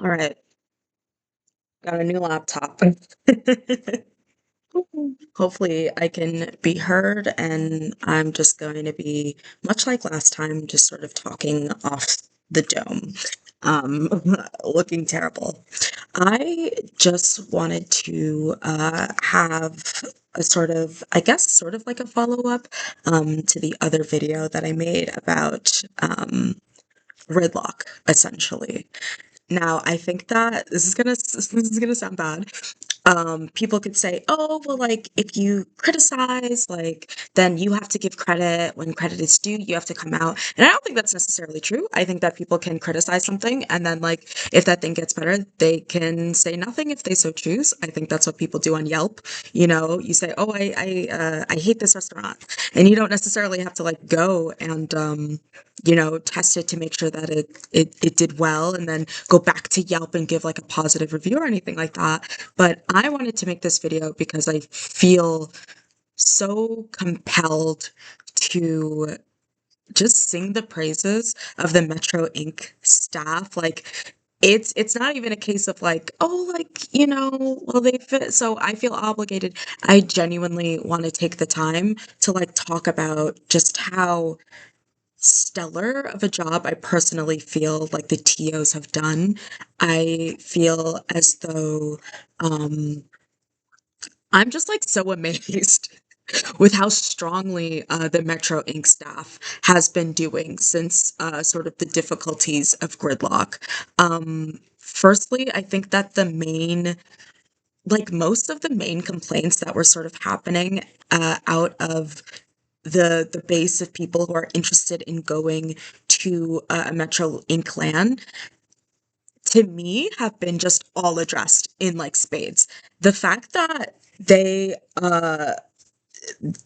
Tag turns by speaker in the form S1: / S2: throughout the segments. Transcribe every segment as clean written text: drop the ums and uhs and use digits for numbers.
S1: All right, got a new laptop. Hopefully, I can be heard, and I'm just going to be, much like last time, just sort of talking off the dome, um, looking terrible. I just wanted to have a sort of, I guess, sort of like a follow-up to the other video that I made about gridlock, essentially. Now, I think that this is gonna sound bad. People could say, "Oh, well, like if you criticize, like then you have to give credit when credit is due. You have to come out." And I don't think that's necessarily true. I think that people can criticize something, and then like if that thing gets better, they can say nothing if they so choose. I think that's what people do on Yelp. You know, you say, "Oh, I hate this restaurant," and you don't necessarily have to like go and test it to make sure that it did well and then go back to Yelp and give like a positive review or anything like that. But I wanted to make this video because I feel so compelled to just sing the praises of the Metro Inc. staff. Like it's not even a case of like, oh, like, well they fit, so I feel obligated. I genuinely want to take the time to like talk about just how stellar of a job I personally feel like the TOs have done. I feel as though I'm just like so amazed with how strongly the Metro Inc. staff has been doing since sort of the difficulties of gridlock. Firstly, I think that most of the main complaints that were sort of happening out of the base of people who are interested in going to a Metro Inc. LAN, to me, have been just all addressed in like spades. The fact that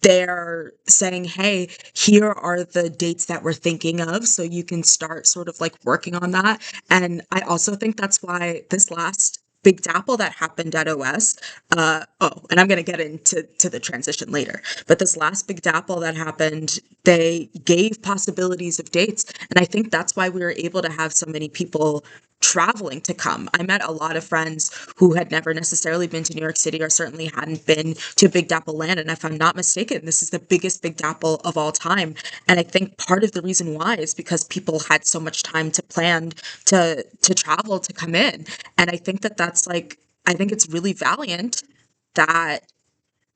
S1: they're saying, hey, here are the dates that we're thinking of, so you can start sort of like working on that. And I also think that's why this last big dapple that happened at OS, and I'm gonna get into the transition later, but this last big dapple that happened, they gave possibilities of dates, and I think that's why we were able to have so many people traveling to come. I met a lot of friends who had never necessarily been to New York City or certainly hadn't been to Big Dapple Land. And if I'm not mistaken, this is the biggest Big Dapple of all time. And I think part of the reason why is because people had so much time to plan to travel to come in. And I think that that's like, I think it's really valiant that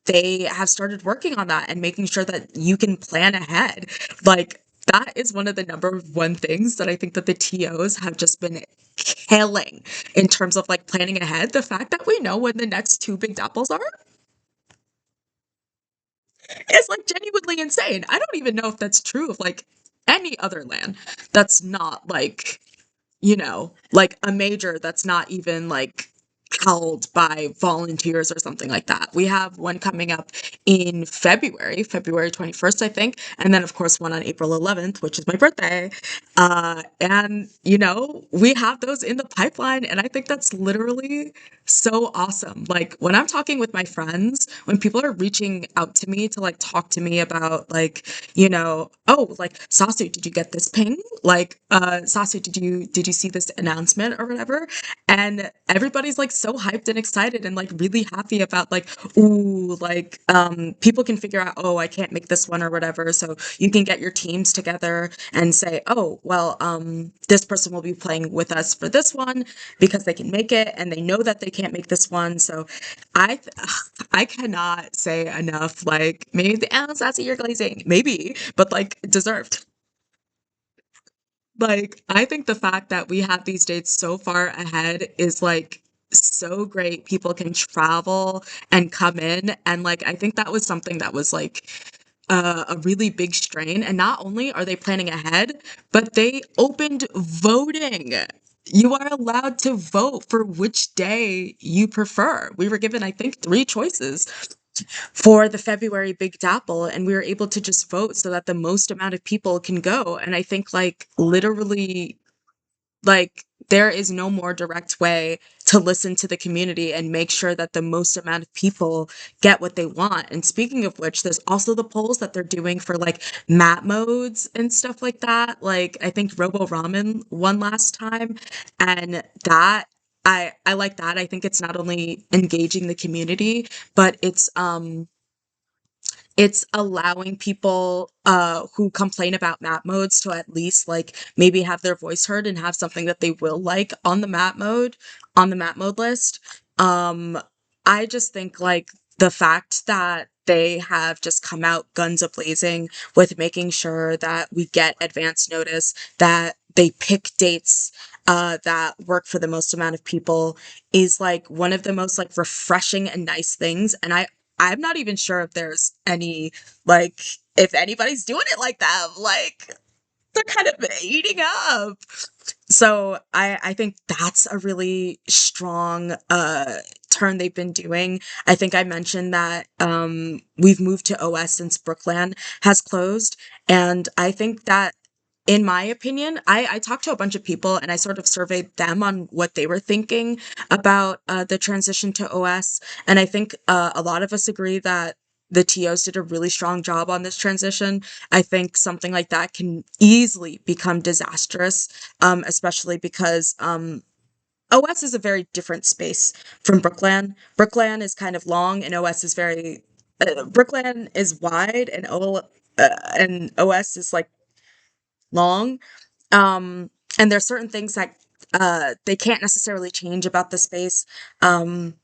S1: they have started working on that and making sure that you can plan ahead. Like that is one of the number one things that I think that the TOs have just been killing in terms of like planning ahead. The fact that we know when the next two big dapples are is like genuinely insane. I don't even know if that's true of like any other land that's not like, like a major that's not even like held by volunteers or something like that. We have one coming up in February 21st, I think, and then of course one on April 11th, which is my birthday. And we have those in the pipeline, and I think that's literally so awesome. Like when I'm talking with my friends, when people are reaching out to me to like talk to me about like, oh, like Sasu, did you get this ping? Like, Sasu, did you see this announcement or whatever? And everybody's like so hyped and excited and like really happy about like, ooh, like people can figure out, oh, I can't make this one or whatever. So you can get your teams together and say, oh, well, this person will be playing with us for this one because they can make it and they know that they can't make this one. So I I cannot say enough. Like maybe the Sassy, you're glazing, maybe, but like deserved. Like, I think the fact that we have these dates so far ahead is like so great. People can travel and come in. And like, I think that was something that was like a really big strain. And not only are they planning ahead, but they opened voting. You are allowed to vote for which day you prefer. We were given, I think, three choices for the February Big Dapple, and we were able to just vote so that the most amount of people can go. And I think, like, literally, like, there is no more direct way to listen to the community and make sure that the most amount of people get what they want. And speaking of which, there's also the polls that they're doing for like map modes and stuff like that. Like I think Robo Ramen won last time, and that I like that. I think it's not only engaging the community, but it's allowing people who complain about map modes to at least like maybe have their voice heard and have something that they will like on the map mode list. Um, I just think like the fact that they have just come out guns a-blazing with making sure that we get advance notice, that they pick dates that work for the most amount of people is like one of the most like refreshing and nice things. And I'm not even sure if there's any, like, if anybody's doing it like them. Like, they're kind of eating up. So I think that's a really strong turn they've been doing. I think I mentioned that we've moved to OS since Brookland has closed. And I think that in my opinion, I talked to a bunch of people and I sort of surveyed them on what they were thinking about the transition to OS. And I think a lot of us agree that the TOs did a really strong job on this transition. I think something like that can easily become disastrous, especially because OS is a very different space from Brookland. Brookland is kind of long, and OS is very. Brookland is wide, and OS is like long. Um, and there's certain things that they can't necessarily change about the space, um,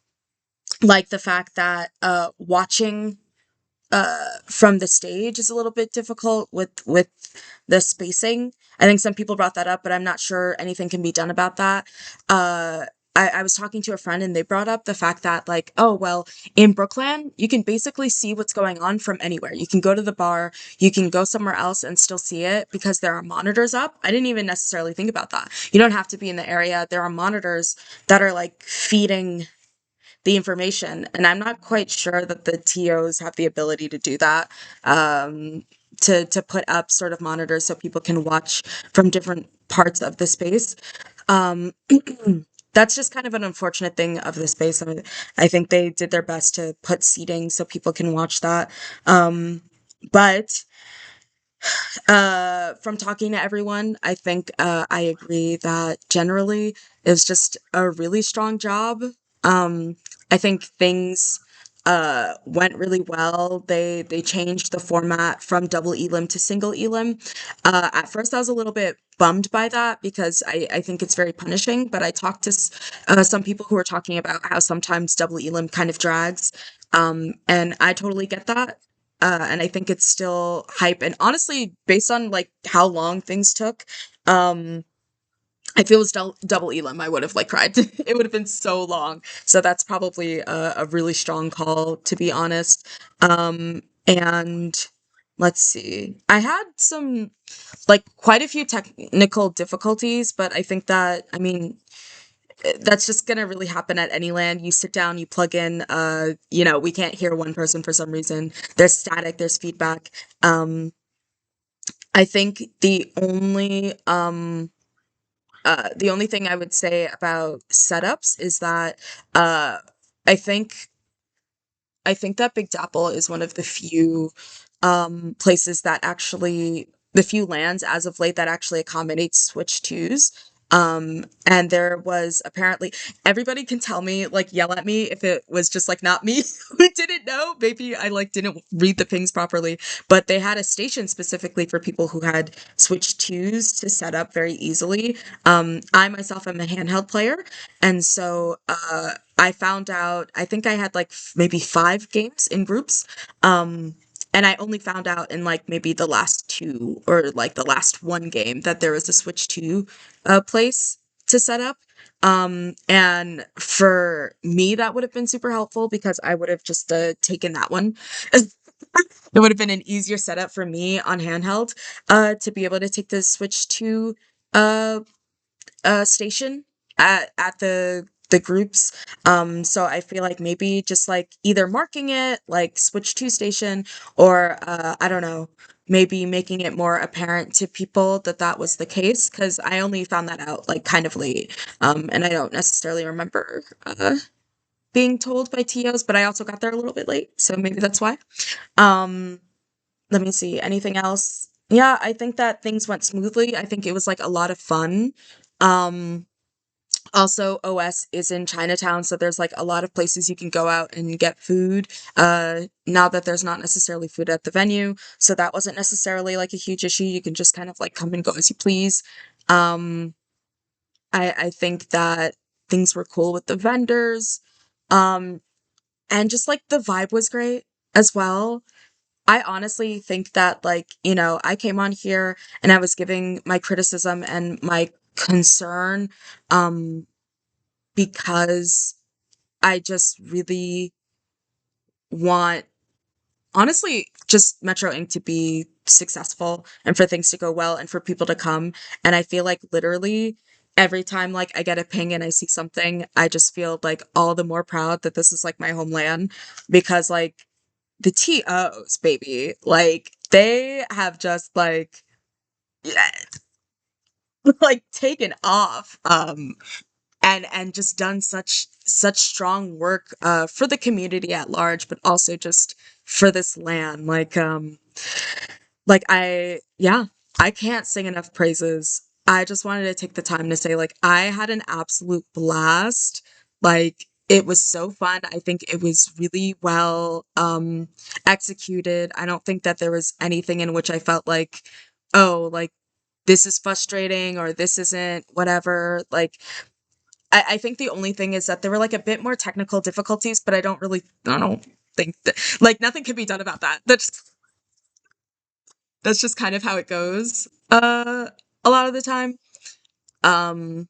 S1: like the fact that watching from the stage is a little bit difficult with the spacing. I think some people brought that up, but I'm not sure anything can be done about that. Uh, I was talking to a friend and they brought up the fact that like, oh well, in Brooklyn, you can basically see what's going on from anywhere. You can go to the bar, you can go somewhere else and still see it because there are monitors up. I didn't even necessarily think about that. You don't have to be in the area. There are monitors that are like feeding the information. And I'm not quite sure that the TOs have the ability to do that, to put up sort of monitors so people can watch from different parts of the space. Um, that's just kind of an unfortunate thing of the space. I mean, I think they did their best to put seating so people can watch that. But from talking to everyone, I think I agree that generally it was just a really strong job. I think things went really well. They changed the format from double elim to single elim. At first, I was a little bit bummed by that because I think it's very punishing. But I talked to some people who were talking about how sometimes double elim kind of drags, and I totally get that. And I think it's still hype. And honestly, based on like how long things took, if it was double Elam, I would have like cried. It would have been so long. So that's probably a really strong call, to be honest. And let's see. I had some like quite a few technical difficulties, but I think that I mean that's just gonna really happen at any land. You sit down, you plug in, we can't hear one person for some reason. There's static, there's feedback. I think the only thing I would say about setups is that uh I think I think that Big Dapple is one of the few places that actually the few lands as of late that actually accommodates Switch 2s. And there was apparently everybody can tell me, like yell at me if it was just like not me who didn't know. Maybe I like didn't read the pings properly, but they had a station specifically for people who had Switch 2s to set up very easily. I myself am a handheld player, and so I found out, I think I had like maybe 5 games in groups. And I only found out in like maybe the last two or like the last one game that there was a Switch 2 place to set up. And for me, that would have been super helpful because I would have just taken that one. It would have been an easier setup for me on handheld to be able to take the Switch 2 uh, station at the the groups. So I feel like maybe just like either marking it like switch to station, or I don't know, maybe making it more apparent to people that that was the case, because I only found that out like kind of late. And I don't necessarily remember being told by TOs, but I also got there a little bit late, so maybe that's why. Um, Let me see, anything else? Yeah, I think that things went smoothly. I think it was like a lot of fun. Um, Also, OS is in Chinatown, so there's like a lot of places you can go out and get food. Now that there's not necessarily food at the venue, so that wasn't necessarily like a huge issue. You can just kind of like come and go as you please. Um, I think that things were cool with the vendors. Um, and just like the vibe was great as well. I honestly think that, like, I came on here and I was giving my criticism and my concern, um, because I just really want, honestly, just Metro Inc. to be successful and for things to go well and for people to come. And I feel like literally every time like I get a ping and I see something, I just feel like all the more proud that this is like my homeland, because like the TOs, baby, like they have just like, yeah, like taken off. And just done such strong work for the community at large, but also just for this land. Like yeah, I can't sing enough praises. I just wanted to take the time to say, like, I had an absolute blast. Like, it was so fun. I think it was really well executed. I don't think that there was anything in which I felt like, oh, like this is frustrating or this isn't whatever. Like, I think the only thing is that there were like a bit more technical difficulties, but I don't think that like nothing can be done about that. That's just kind of how it goes. A lot of the time. Um,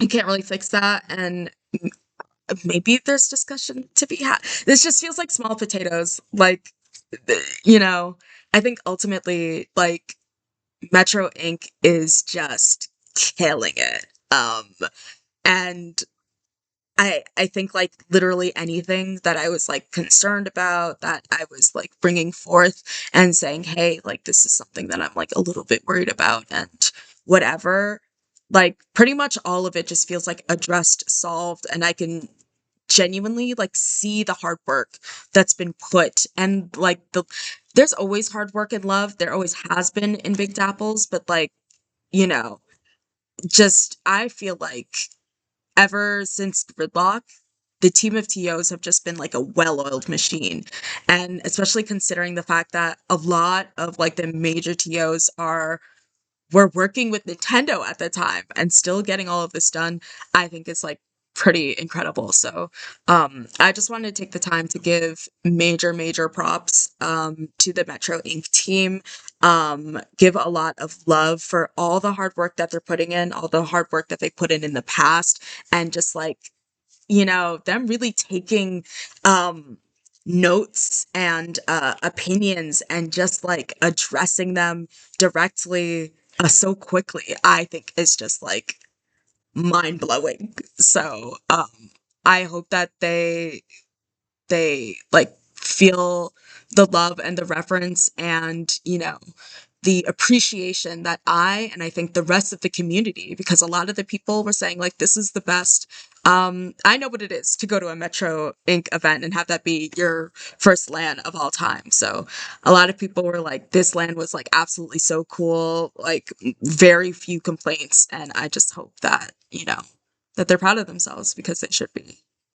S1: you can't really fix that, and maybe there's discussion to be had. This just feels like small potatoes. Like, you know, I think ultimately, like, Metro Inc. is just killing it. And I think like literally anything that I was like concerned about, that I was like bringing forth and saying, hey, like this is something that I'm like a little bit worried about and whatever, like pretty much all of it just feels like addressed, solved, and I can genuinely like see the hard work that's been put, and like there's always hard work and love. There always has been in Big Dapples, but like, you know, just I feel like ever since Gridlock, the team of TOs have just been like a well-oiled machine. And especially considering the fact that a lot of like the major TOs were working with Nintendo at the time and still getting all of this done, I think is like pretty incredible. So I just wanted to take the time to give major props to the Metro Inc. team. Give a lot of love for all the hard work that they're putting in, all the hard work that they put in the past, and just like, them really taking notes and opinions and just like addressing them directly so quickly, I think is just like mind blowing. So I hope that they like feel the love and the reverence and, the appreciation that and I think the rest of the community, because a lot of the people were saying like this is the best. I know what it is to go to a Metro Inc. event and have that be your first LAN of all time. So a lot of people were like, this LAN was like absolutely so cool, like very few complaints, and I just hope that, that they're proud of themselves, because they should be.